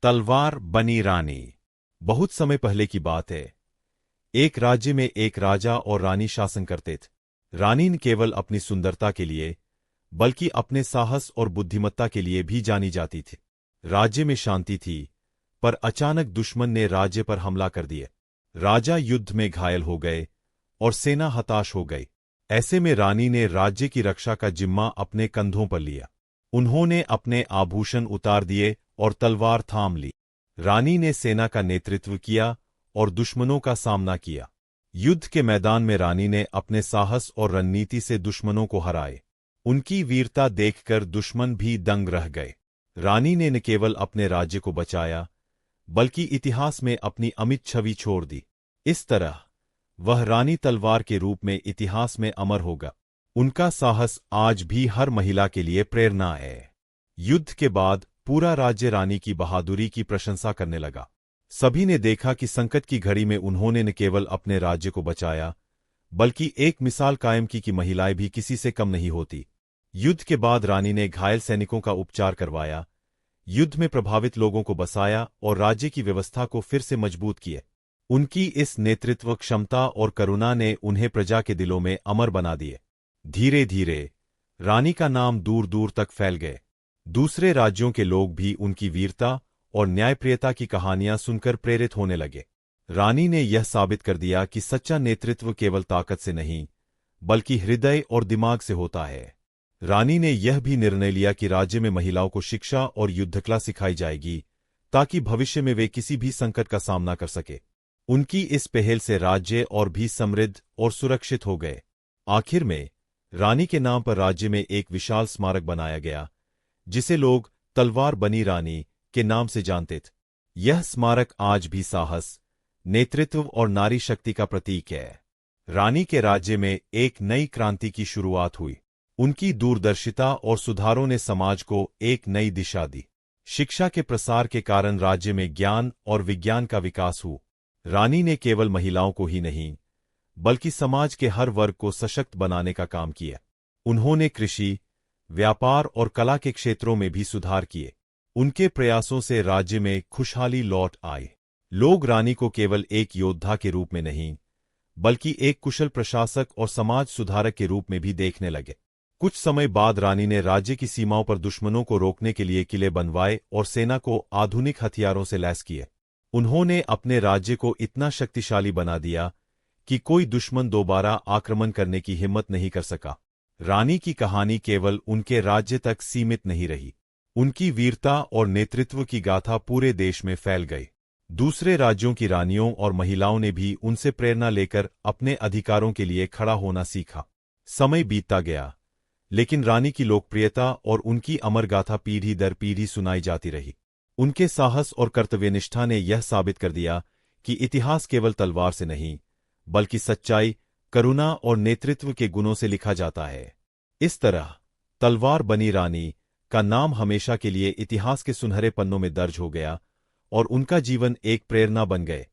तलवार बनी रानी। बहुत समय पहले की बात है। एक राज्य में एक राजा और रानी शासन करते थे। रानी न केवल अपनी सुंदरता के लिए बल्कि अपने साहस और बुद्धिमत्ता के लिए भी जानी जाती थी। राज्य में शांति थी, पर अचानक दुश्मन ने राज्य पर हमला कर दिया। राजा युद्ध में घायल हो गए और सेना हताश हो गई। ऐसे में रानी ने राज्य की रक्षा का जिम्मा अपने कंधों पर लिया। उन्होंने अपने आभूषण उतार दिए और तलवार थाम ली। रानी ने सेना का नेतृत्व किया और दुश्मनों का सामना किया। युद्ध के मैदान में रानी ने अपने साहस और रणनीति से दुश्मनों को हराए। उनकी वीरता देखकर दुश्मन भी दंग रह गए। रानी ने न केवल अपने राज्य को बचाया, बल्कि इतिहास में अपनी अमिट छवि छोड़ दी। इस तरह वह रानी तलवार के रूप में इतिहास में अमर होगा। उनका साहस आज भी हर महिला के लिए प्रेरणा है। युद्ध के बाद पूरा राज्य रानी की बहादुरी की प्रशंसा करने लगा। सभी ने देखा कि संकट की घड़ी में उन्होंने न केवल अपने राज्य को बचाया, बल्कि एक मिसाल कायम की कि महिलाएं भी किसी से कम नहीं होती। युद्ध के बाद रानी ने घायल सैनिकों का उपचार करवाया, युद्ध में प्रभावित लोगों को बसाया और राज्य की व्यवस्था को फिर से मजबूत किए। उनकी इस नेतृत्व क्षमता और करुणा ने उन्हें प्रजा के दिलों में अमर बना दिए। धीरे धीरे रानी का नाम दूर दूर तक फैल गए। दूसरे राज्यों के लोग भी उनकी वीरता और न्यायप्रियता की कहानियां सुनकर प्रेरित होने लगे। रानी ने यह साबित कर दिया कि सच्चा नेतृत्व केवल ताकत से नहीं, बल्कि हृदय और दिमाग से होता है। रानी ने यह भी निर्णय लिया कि राज्य में महिलाओं को शिक्षा और युद्धकला सिखाई जाएगी, ताकि भविष्य में वे किसी भी संकट का सामना कर सके। उनकी इस पहल से राज्य और भी समृद्ध और सुरक्षित हो गए। आखिर में रानी के नाम पर राज्य में एक विशाल स्मारक बनाया गया, जिसे लोग तलवार बनी रानी के नाम से जानते थे। यह स्मारक आज भी साहस, नेतृत्व और नारी शक्ति का प्रतीक है। रानी के राज्य में एक नई क्रांति की शुरुआत हुई। उनकी दूरदर्शिता और सुधारों ने समाज को एक नई दिशा दी। शिक्षा के प्रसार के कारण राज्य में ज्ञान और विज्ञान का विकास हुआ। रानी ने केवल महिलाओं को ही नहीं, बल्कि समाज के हर वर्ग को सशक्त बनाने का काम किया। उन्होंने कृषि, व्यापार और कला के क्षेत्रों में भी सुधार किए। उनके प्रयासों से राज्य में खुशहाली लौट आई। लोग रानी को केवल एक योद्धा के रूप में नहीं, बल्कि एक कुशल प्रशासक और समाज सुधारक के रूप में भी देखने लगे। कुछ समय बाद रानी ने राज्य की सीमाओं पर दुश्मनों को रोकने के लिए किले बनवाए और सेना को आधुनिक हथियारों से लैस किए। उन्होंने अपने राज्य को इतना शक्तिशाली बना दिया कि कोई दुश्मन दोबारा आक्रमण करने की हिम्मत नहीं कर सका। रानी की कहानी केवल उनके राज्य तक सीमित नहीं रही। उनकी वीरता और नेतृत्व की गाथा पूरे देश में फैल गई। दूसरे राज्यों की रानियों और महिलाओं ने भी उनसे प्रेरणा लेकर अपने अधिकारों के लिए खड़ा होना सीखा। समय बीतता गया, लेकिन रानी की लोकप्रियता और उनकी अमर गाथा पीढ़ी दर पीढ़ी सुनाई जाती रही। उनके साहस और कर्तव्यनिष्ठा ने यह साबित कर दिया कि इतिहास केवल तलवार से नहीं, बल्कि सच्चाई, करुणा और नेतृत्व के गुणों से लिखा जाता है। इस तरह तलवार बनी रानी का नाम हमेशा के लिए इतिहास के सुनहरे पन्नों में दर्ज हो गया और उनका जीवन एक प्रेरणा बन गए।